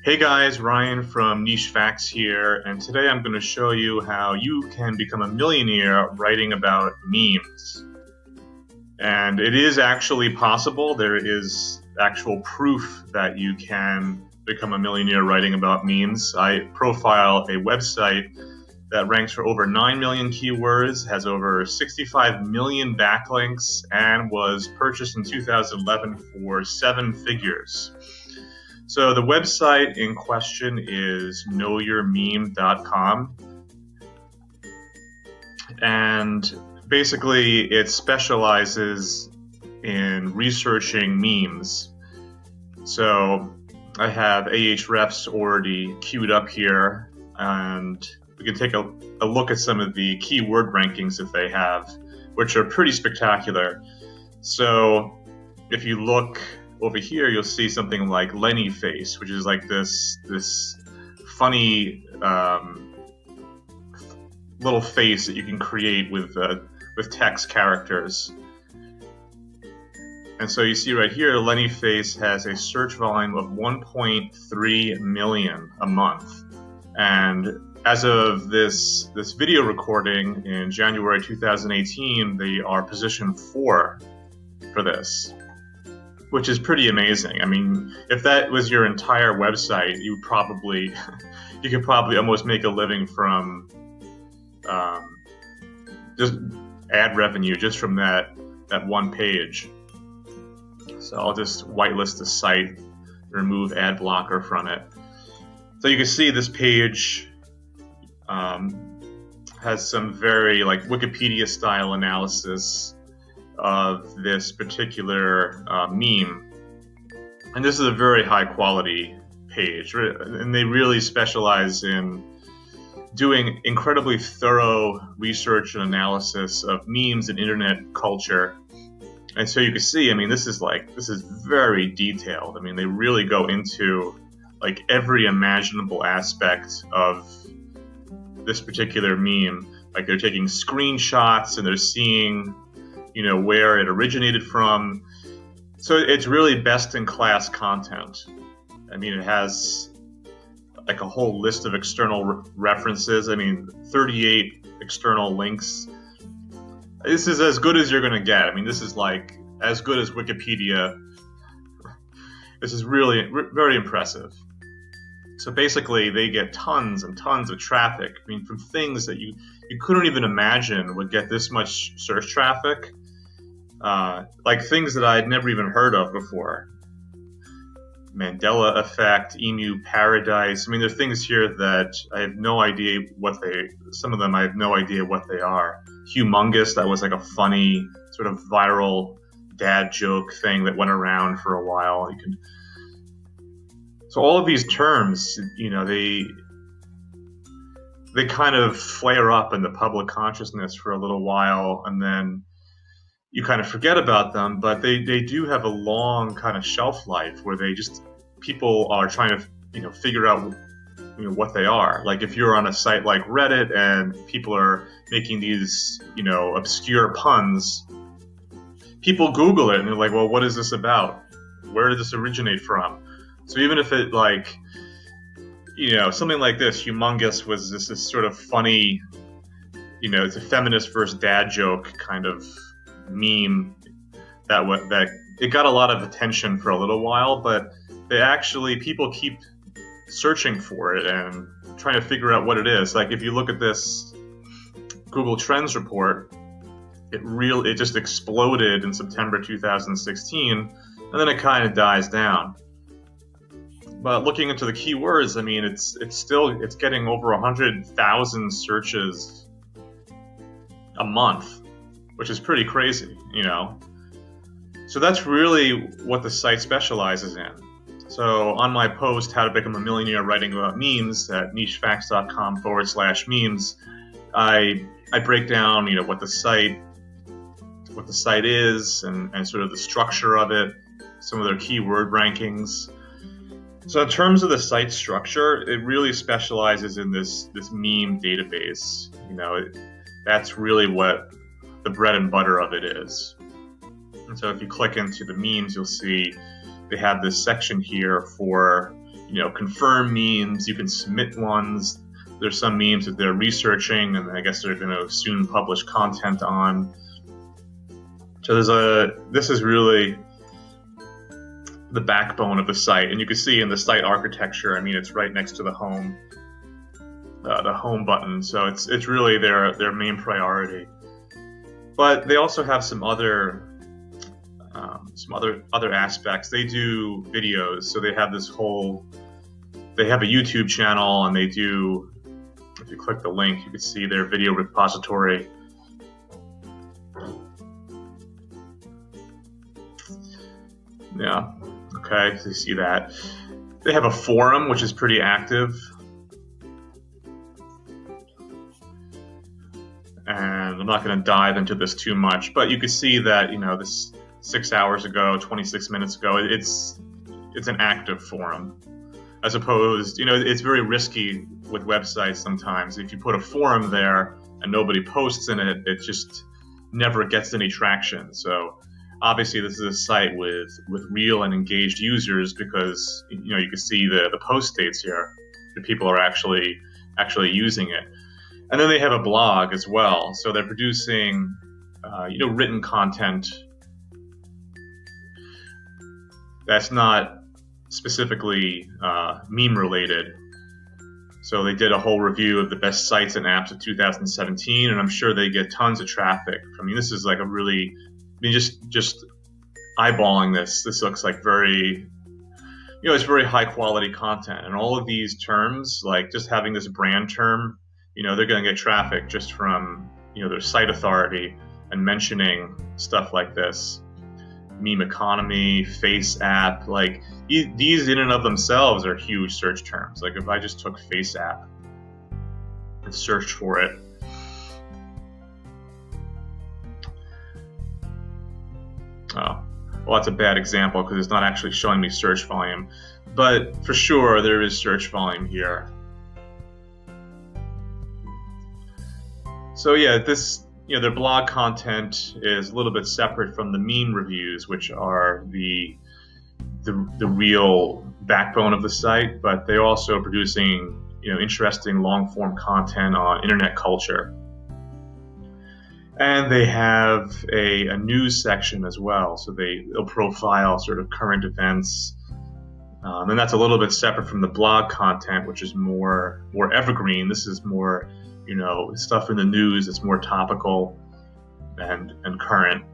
Hey guys, Ryan from Niche Facts here, and today I'm going to show you how you can become a millionaire writing about memes. And it is actually possible. There is actual proof that you can become a millionaire writing about memes. I profile a website that ranks for over 9 million keywords, has over 65 million backlinks, and was purchased in 2011 for 7 figures. So the website in question is knowyourmeme.com, and basically it specializes in researching memes. So I have Ahrefs already queued up here, and we can take a look at some of the keyword rankings that they have, which are pretty spectacular. So if you look over here, you'll see something like Lenny face, which is like this funny little face that you can create with text characters. And so you see right here, Lenny face has a search volume of 1.3 million a month. And as of this video recording in January 2018, they are position 4 for this, which is pretty amazing. I mean, if that was your entire website, you could probably almost make a living from just ad revenue just from that one page. So I'll just whitelist the site, remove ad blocker from it. So you can see this page has some very Wikipedia style analysis of this particular meme, and this is a very high quality page, and they really specialize in doing incredibly thorough research and analysis of memes and internet culture. And so you can see, I mean, this is very detailed. I mean, they really go into every imaginable aspect of this particular meme. Like, they're taking screenshots and they're seeing where it originated from. So it's really best in class content. I mean, it has a whole list of external references. I mean, 38 external links. This is as good as you're going to get. I mean, this is as good as Wikipedia. This is really very impressive. So basically, they get tons and tons of traffic. I mean, from things that you couldn't even imagine would get this much search traffic. Like things that I had never even heard of before. Mandela effect, emu paradise. I mean, there are things here that I have no idea some of them I have no idea what they are. Humongous, that was a funny sort of viral dad joke thing that went around for a while. So all of these terms, they kind of flare up in the public consciousness for a little while, and then you kind of forget about them, but they do have a long kind of shelf life where people are trying to figure out what they are. Like if you're on a site like Reddit and people are making these obscure puns, people Google it and they're like, well, what is this about? Where did this originate from? So even if it something like this, humongous, was this sort of funny, it's a feminist versus dad joke kind of meme that it got a lot of attention for a little while, but people keep searching for it and trying to figure out what it is. Like if you look at this Google Trends report, it just exploded in September 2016, and then it kind of dies down. But looking into the keywords, I mean, it's getting over 100,000 searches a month, which is pretty crazy, So that's really what the site specializes in. So on my post, How to Become a Millionaire Writing About Memes at nichefacts.com/memes, I break down, what the site is and sort of the structure of it, some of their keyword rankings. So in terms of the site structure, it really specializes in this meme database. That's really what the bread and butter of it is. And so if you click into the memes, you'll see they have this section here for, confirm memes. You can submit ones. There's some memes that they're researching, and I guess they're going to soon publish content on. So this is really the backbone of the site, and you can see in the site architecture, it's right next to the home button. So it's really their main priority. But they also have some other aspects. They do videos, so they have a YouTube channel, and they do, if you click the link, you can see their video repository. Yeah, okay, so you see that. They have a forum, which is pretty active. And I'm not going to dive into this too much, but you can see that, this 6 hours ago, 26 minutes ago, it's an active forum. As opposed, it's very risky with websites sometimes. If you put a forum there and nobody posts in it, it just never gets any traction. So obviously this is a site with real and engaged users, because, you can see the post dates here. The people are actually using it. And then they have a blog as well. So they're producing, written content that's not specifically meme related. So they did a whole review of the best sites and apps of 2017, and I'm sure they get tons of traffic. This is like just eyeballing this looks like very, it's very high quality content. And all of these terms, like just having this brand term, they're going to get traffic just from, their site authority and mentioning stuff like this. Meme economy, face app, like these in and of themselves are huge search terms. Like if I just took face app and searched for it, oh, well, that's a bad example because it's not actually showing me search volume, but for sure there is search volume here. So yeah, their blog content is a little bit separate from the meme reviews, which are the real backbone of the site, but they're also producing, interesting long-form content on internet culture. And they have a news section as well, so they'll profile sort of current events, and that's a little bit separate from the blog content, which is more evergreen. This is more, stuff in the news that's more topical and current.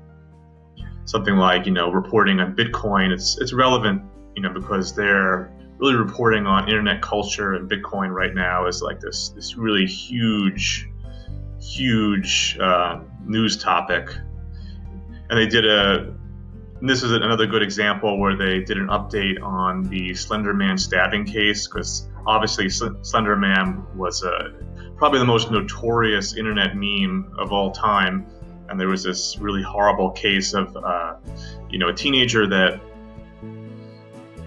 Something like, reporting on Bitcoin. It's relevant, because they're really reporting on internet culture, and Bitcoin right now is like this really huge news topic. And they did this is another good example where they did an update on the Slender Man stabbing case, because obviously Slender Man was probably the most notorious internet meme of all time. And there was this really horrible case of, a teenager that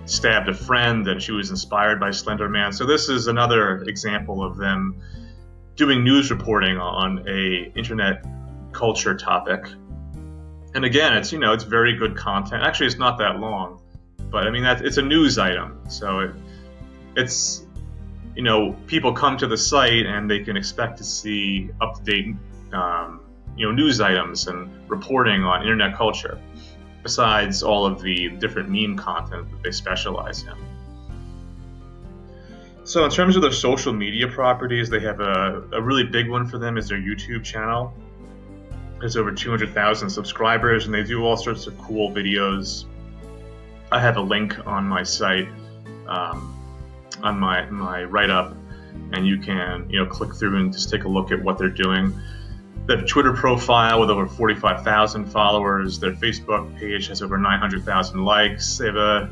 stabbed a friend, and she was inspired by Slender Man. So this is another example of them doing news reporting on a internet culture topic. And again, it's very good content. Actually, it's not that long, but it's a news item. So it's people come to the site and they can expect to see up-to-date news items and reporting on internet culture, besides all of the different meme content that they specialize in. So in terms of their social media properties, they have a really big one for them is their YouTube channel. There's over 200,000 subscribers, and they do all sorts of cool videos. I have a link on my site, on my write-up, and you can click through and just take a look at what they're doing. They have a Twitter profile with over 45,000 followers. Their Facebook page has over 900,000 likes. They have a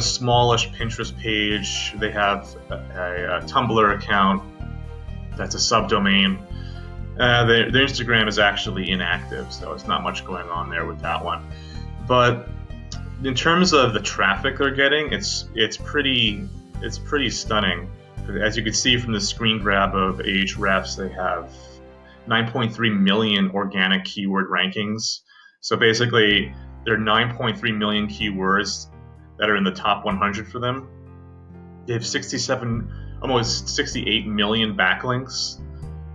smallish Pinterest page. They have a Tumblr account that's a subdomain. Their Instagram is actually inactive, so it's not much going on there with that one. But in terms of the traffic they're getting, it's pretty stunning. As you can see from the screen grab of Ahrefs, they have 9.3 million organic keyword rankings. So basically, There are 9.3 million keywords that are in the top 100 for them. They have almost 68 million backlinks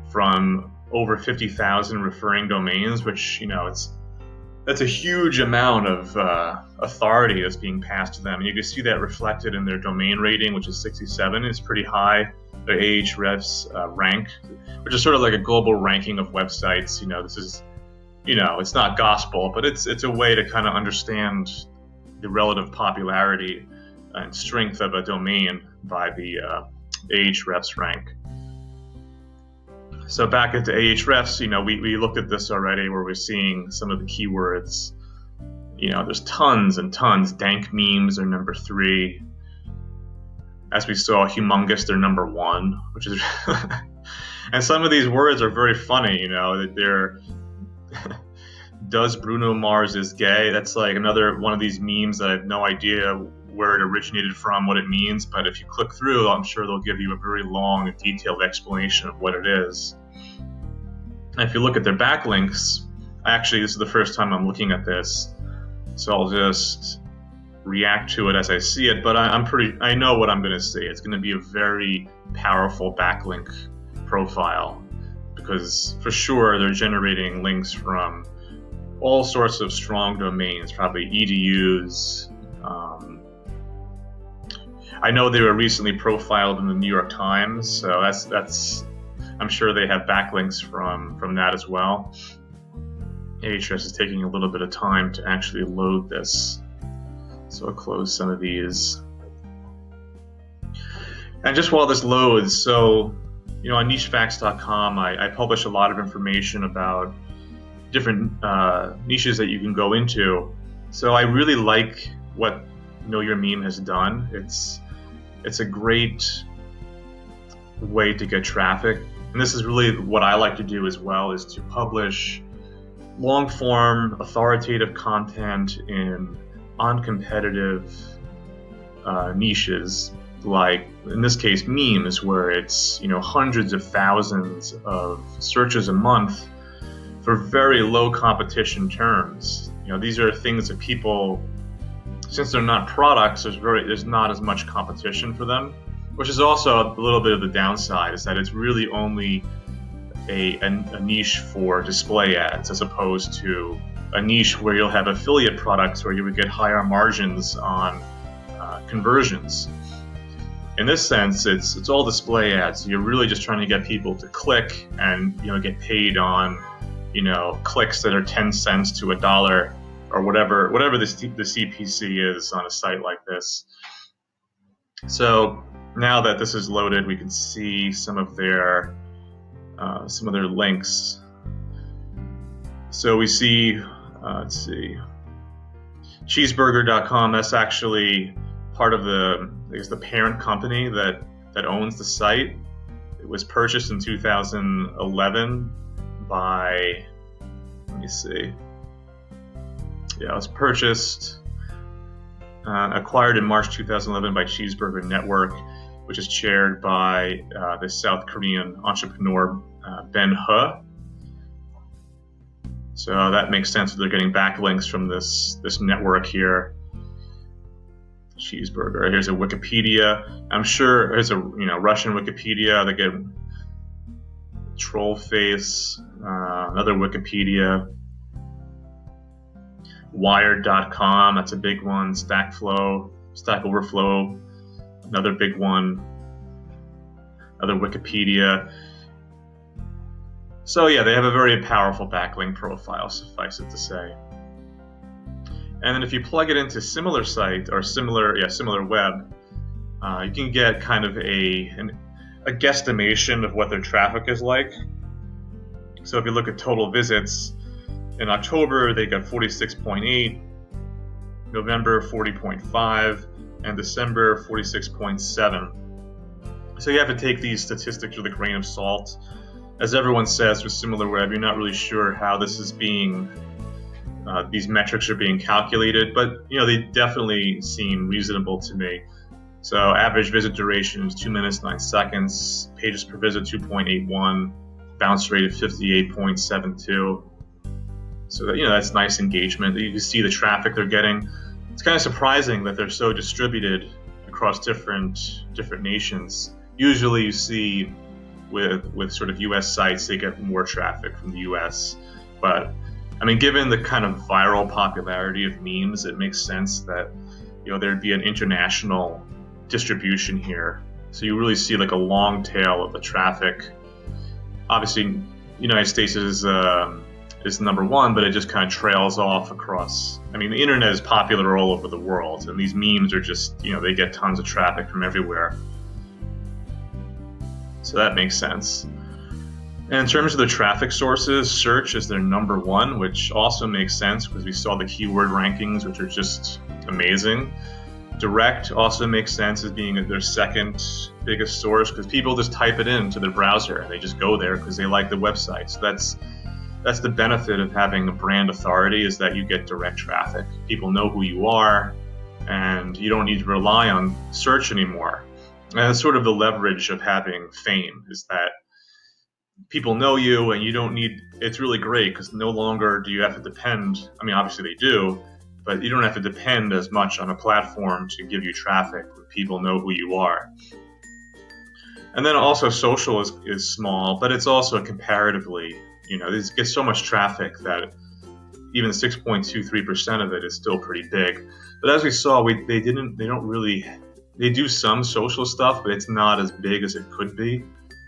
from over 50,000 referring domains, which, that's a huge amount of authority that's being passed to them. And you can see that reflected in their domain rating, which is 67. It's pretty high. Their Ahrefs rank, which is sort of like a global ranking of websites. This is, it's not gospel, but it's a way to kind of understand the relative popularity and strength of a domain by the Ahrefs rank. So back into Ahrefs, we looked at this already, where we're seeing some of the keywords. There's tons and tons. Dank memes are number 3. As we saw, humongous, they're number 1, which is, and some of these words are very funny. That they're does Bruno Mars is gay? That's like another one of these memes that I have no idea where it originated from, what it means, but if you click through, I'm sure they'll give you a very long and detailed explanation of what it is. And if you look at their backlinks, actually this is the first time I'm looking at this, so I'll just react to it as I see it, but I know what I'm going to see. It's going to be a very powerful backlink profile, because for sure they're generating links from all sorts of strong domains, probably EDUs. I know they were recently profiled in the New York Times, so that's I'm sure they have backlinks from that as well. Ahrefs is taking a little bit of time to actually load this, so I'll close some of these. And just while this loads, so on nichefacts.com, I publish a lot of information about different niches that you can go into. So I really like what Know Your Meme has done. It's a great way to get traffic, and this is really what I like to do as well, is to publish long-form authoritative content in uncompetitive niches, like in this case memes, where it's hundreds of thousands of searches a month for very low competition terms. These are things that people, since they're not products, there's not as much competition for them, which is also a little bit of the downside, is that it's really only a niche for display ads, as opposed to a niche where you'll have affiliate products where you would get higher margins on conversions. In this sense, it's all display ads. You're really just trying to get people to click and get paid on clicks that are 10 cents to $1 or whatever the CPC is on a site like this. So now that this is loaded, we can see some of their links. So we see, let's see, cheeseburger.com. That's actually part of the parent company that owns the site. It was purchased in 2011 by, let me see. Yeah, it was purchased, acquired in March 2011 by Cheeseburger Network, which is chaired by the South Korean entrepreneur Ben He. So that makes sense that they're getting backlinks from this network here. Cheeseburger. Here's a Wikipedia. I'm sure there's a Russian Wikipedia. They get Trollface, another Wikipedia. Wired.com, that's a big one. Stack Overflow, another big one. Another Wikipedia. So yeah, they have a very powerful backlink profile, suffice it to say. And then if you plug it into similar site or similar web, you can get kind of a guesstimation of what their traffic is like. So if you look at total visits, in October they got 46.8, November 40.5, and December 46.7. So you have to take these statistics with a grain of salt. As everyone says with similar web, you're not really sure how this is being, these metrics are being calculated, but they definitely seem reasonable to me. So average visit duration is 2 minutes 9 seconds, pages per visit 2.81, bounce rate of 58.72. So that, that's nice engagement. You can see the traffic they're getting. It's kind of surprising that they're so distributed across different nations. Usually you see with sort of US sites, they get more traffic from the US. But I mean, given the kind of viral popularity of memes, it makes sense that there'd be an international distribution here. So you really see like a long tail of the traffic. Obviously, United States is number one, but it just kind of trails off across. I mean, the internet is popular all over the world, and these memes are just, they get tons of traffic from everywhere. So that makes sense. And in terms of the traffic sources, search is their number one, which also makes sense because we saw the keyword rankings, which are just amazing. Direct also makes sense as being their second biggest source because people just type it into their browser and they just go there because they like the website. So that's the benefit of having a brand authority, is that you get direct traffic. People know who you are, and you don't need to rely on search anymore. And that's sort of the leverage of having fame, is that people know you, and you don't need. It's really great because no longer do you have to depend. I mean, obviously they do, but you don't have to depend as much on a platform to give you traffic when people know who you are. And then also social is small, but it's also comparatively, this gets so much traffic that even 6.23% of it is still pretty big. But as we saw, they do some social stuff, but it's not as big as it could be,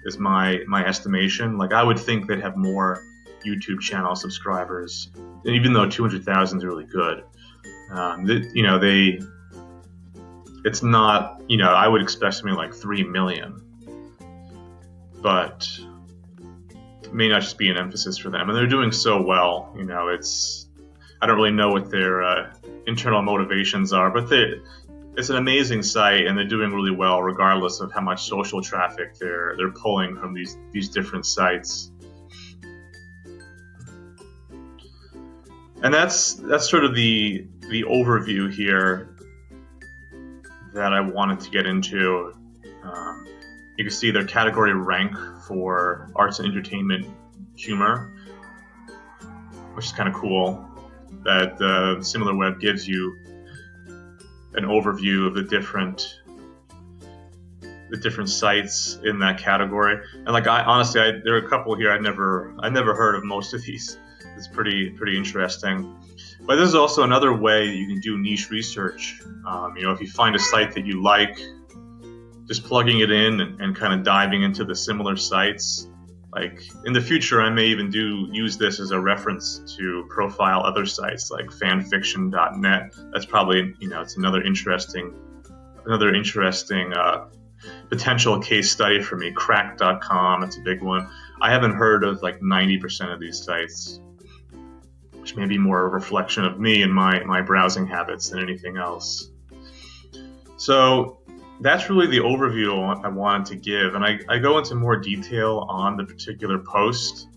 is my estimation. Like, I would think they'd have more YouTube channel subscribers, even though 200,000 is really good. It's not, I would expect something like 3 million, but it may not just be an emphasis for them. And they're doing so well, I don't really know what their internal motivations are, but it's an amazing site, and they're doing really well regardless of how much social traffic they're pulling from these different sites. And that's sort of the overview here that I wanted to get into. You can see their category rank for arts and entertainment humor, which is kind of cool that SimilarWeb gives you an overview of the different sites in that category. And like, honestly, there are a couple here I'd never heard of most of these. It's pretty interesting. But this is also another way you can do niche research. If you find a site that you like, just plugging it in and kind of diving into the similar sites. Like, in the future, I may even use this as a reference to profile other sites like fanfiction.net. That's probably, it's another interesting potential case study for me. Crack.com, it's a big one. I haven't heard of like 90% of these sites, which may be more a reflection of me and my browsing habits than anything else. So that's really the overview I wanted to give, and I go into more detail on the particular post.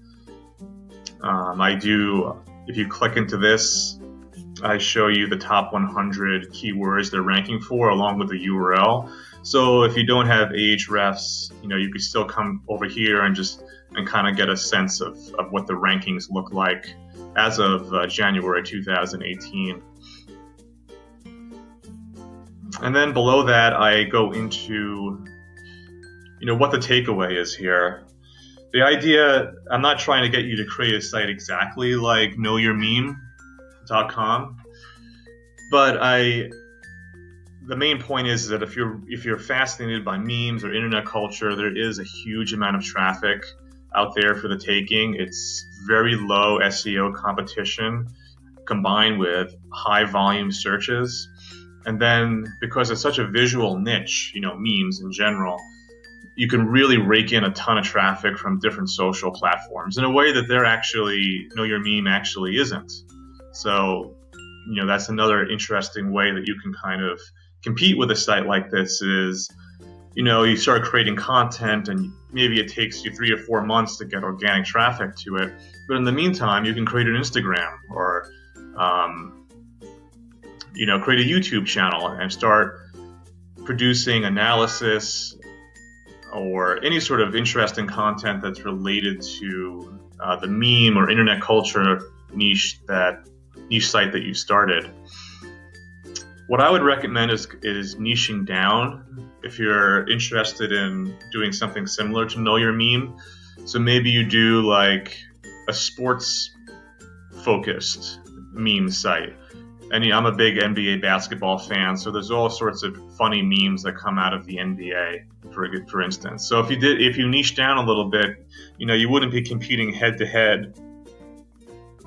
If you click into this, I show you the top 100 keywords they're ranking for along with the URL. So if you don't have Ahrefs, you could still come over here and kind of get a sense of what the rankings look like as of January 2018. And then below that, I go into, what the takeaway is here. The idea, I'm not trying to get you to create a site exactly like knowyourmeme.com, but the main point is that if you're fascinated by memes or internet culture, there is a huge amount of traffic out there for the taking. It's very low SEO competition combined with high volume searches. And then because it's such a visual niche, memes in general, you can really rake in a ton of traffic from different social platforms in a way that Know Your Meme actually isn't. So, that's another interesting way that you can kind of compete with a site like this is, you start creating content and maybe it takes you 3 or 4 months to get organic traffic to it. But in the meantime, you can create an Instagram or, create a YouTube channel and start producing analysis or any sort of interesting content that's related to the meme or internet culture niche site that you started. What I would recommend is niching down if you're interested in doing something similar to Know Your Meme. So maybe you do like a sports focused meme site. And I'm a big NBA basketball fan, so there's all sorts of funny memes that come out of the NBA, for instance. So if you niche down a little bit, you wouldn't be competing head to head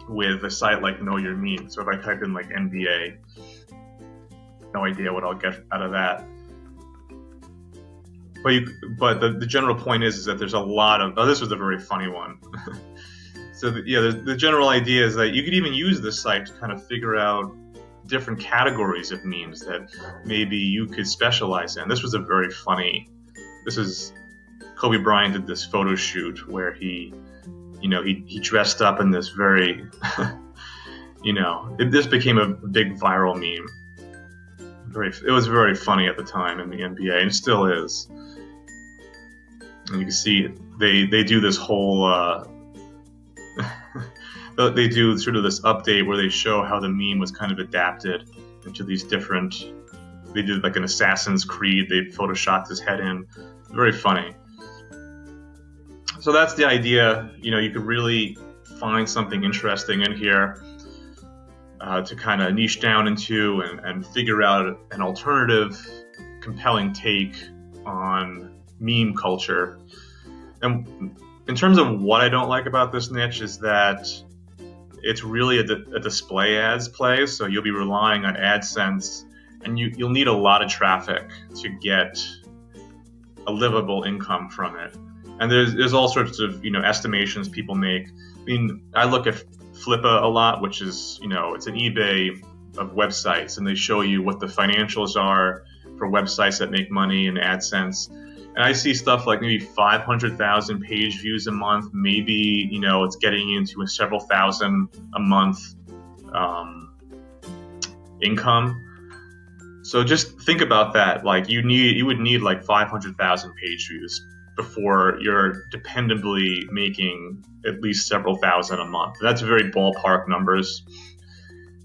with a site like Know Your Meme. So if I type in like NBA, no idea what I'll get out of that. But the general point is that there's a lot of. Oh, this was a very funny one. So the general idea is that you could even use this site to kind of figure out different categories of memes that maybe you could specialize in. This was a very funny. Kobe Bryant did this photo shoot where he dressed up in this very, this became a big viral meme. It was very funny at the time in the NBA, and it still is. And you can see they do this whole. They do sort of this update where they show how the meme was kind of adapted into these different. They did like an Assassin's Creed. They photoshopped his head in. Very funny. So that's the idea. You could really find something interesting in here to kind of niche down into and figure out an alternative, compelling take on meme culture. And in terms of what I don't like about this niche is that it's really a display ads play, so you'll be relying on AdSense, and you'll need a lot of traffic to get a livable income from it. And there's all sorts of estimations people make. I mean, I look at Flippa a lot, which is it's an eBay of websites, and they show you what the financials are for websites that make money in AdSense. And I see stuff like maybe 500,000 page views a month. Maybe it's getting into several thousand a month income. So just think about that. Like you would need like 500,000 page views before you're dependably making at least several thousand a month. That's very ballpark numbers.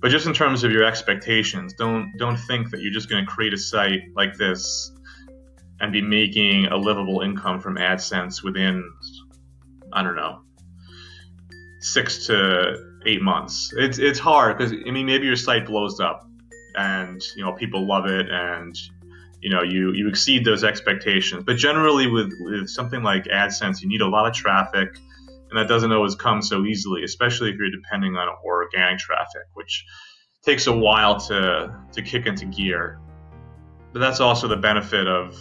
But just in terms of your expectations, don't think that you're just going to create a site like this and be making a livable income from AdSense within, 6 to 8 months. It's hard because maybe your site blows up and people love it and you exceed those expectations. But generally with something like AdSense, you need a lot of traffic, and that doesn't always come so easily, especially if you're depending on organic traffic, which takes a while to kick into gear. But that's also the benefit of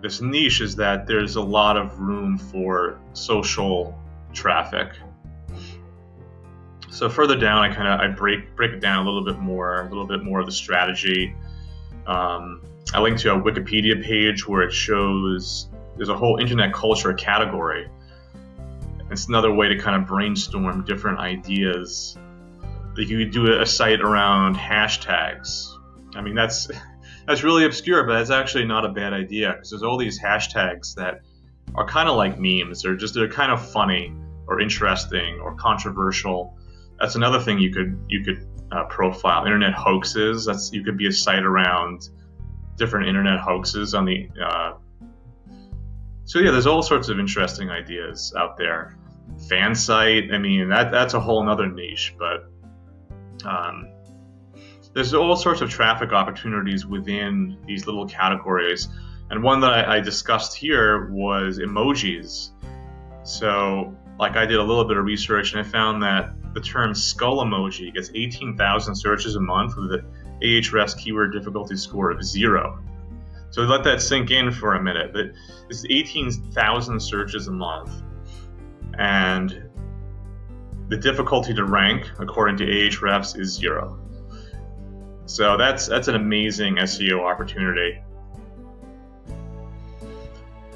this niche, is that there's a lot of room for social traffic. So further down, I break it down a little bit more of the strategy. I link to a Wikipedia page where it shows there's a whole internet culture category. It's another way to kind of brainstorm different ideas. Like you could do a site around hashtags. I mean, that's really obscure, but that's actually not a bad idea, because there's all these hashtags that are kind of like memes. They're kind of funny or interesting or controversial. That's another thing you could profile. Internet hoaxes. You could be a site around different internet hoaxes on the. So yeah, there's all sorts of interesting ideas out there. Fan site. I mean, that's a whole other niche, but. There's all sorts of traffic opportunities within these little categories. And one that I discussed here was emojis. So like I did a little bit of research and I found that the term skull emoji gets 18,000 searches a month with an Ahrefs keyword difficulty score of 0. So let that sink in for a minute. But it's 18,000 searches a month. And the difficulty to rank, according to Ahrefs, is 0. So that's an amazing SEO opportunity.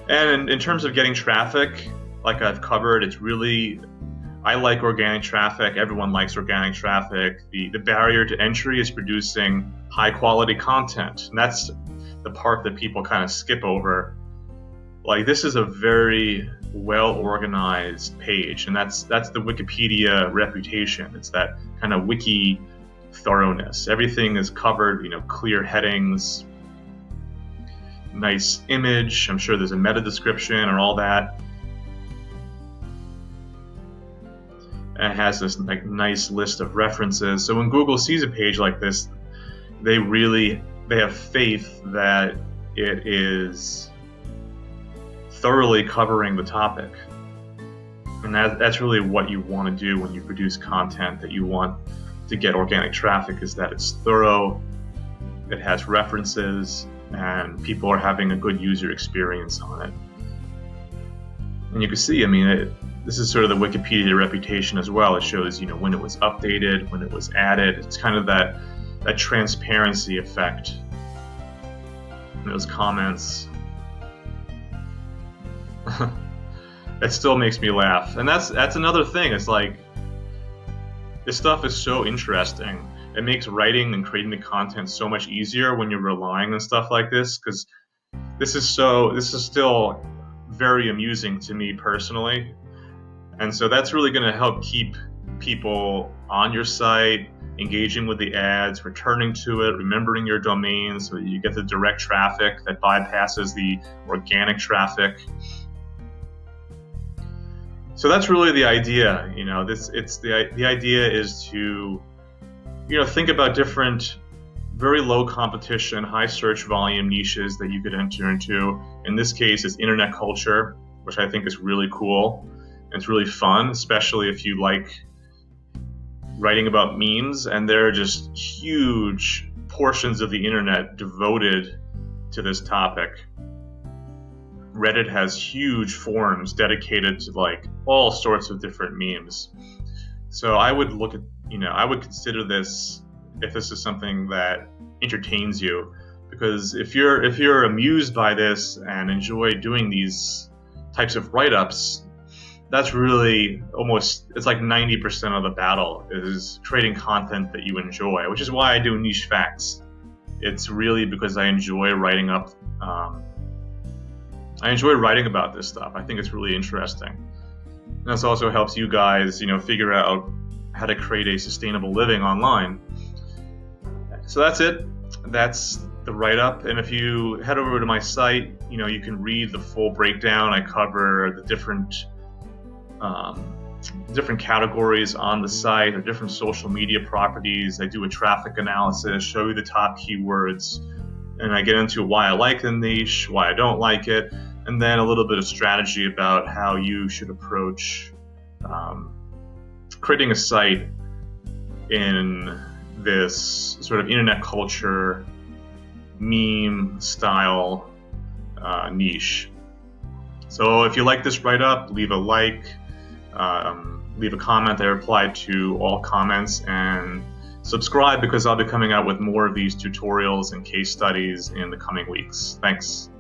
And in terms of getting traffic, like I've covered, I like organic traffic. Everyone likes organic traffic. The barrier to entry is producing high quality content. And that's the part that people kind of skip over. Like, this is a very well organized page, and that's the Wikipedia reputation. It's that kind of wiki thoroughness. Everything is covered, you know, clear headings, nice image. I'm sure there's a meta description or all that. And it has this like nice list of references. So when Google sees a page like this, they have faith that it is thoroughly covering the topic. And that's really what you want to do when you produce content that you want to get organic traffic, is that it's thorough, it has references, and people are having a good user experience on it. And you can see, I mean, this is sort of the Wikipedia reputation as well. It shows, you know, when it was updated, when it was added. It's kind of that transparency effect. And those comments. It still makes me laugh. And that's another thing. It's like, this stuff is so interesting. It makes writing and creating the content so much easier when you're relying on stuff like this, because this is still very amusing to me personally. And so that's really going to help keep people on your site, engaging with the ads, returning to it, remembering your domain so that you get the direct traffic that bypasses the organic traffic. So that's really the idea. You know, the idea is to, you know, think about different very low competition, high search volume niches that you could enter into. In this case, it's internet culture, which I think is really cool. It's really fun, especially if you like writing about memes, and there are just huge portions of the internet devoted to this topic. Reddit has huge forums dedicated to like all sorts of different memes. So I would look at, you know, I would consider this, if this is something that entertains you, because if you're amused by this and enjoy doing these types of write-ups, that's really it's like 90% of the battle is creating content that you enjoy, which is why I do niche facts. It's really because I enjoy writing up. I enjoy writing about this stuff. I think it's really interesting. And this also helps you guys, you know, figure out how to create a sustainable living online. So that's it. That's the write-up. And if you head over to my site, you know, you can read the full breakdown. I cover the different categories on the site, or different social media properties. I do a traffic analysis, show you the top keywords, and I get into why I like the niche, why I don't like it, and then a little bit of strategy about how you should approach creating a site in this sort of internet culture meme style niche. So if you like this write-up, leave a like, leave a comment. I reply to all comments, and subscribe, because I'll be coming out with more of these tutorials and case studies in the coming weeks. Thanks.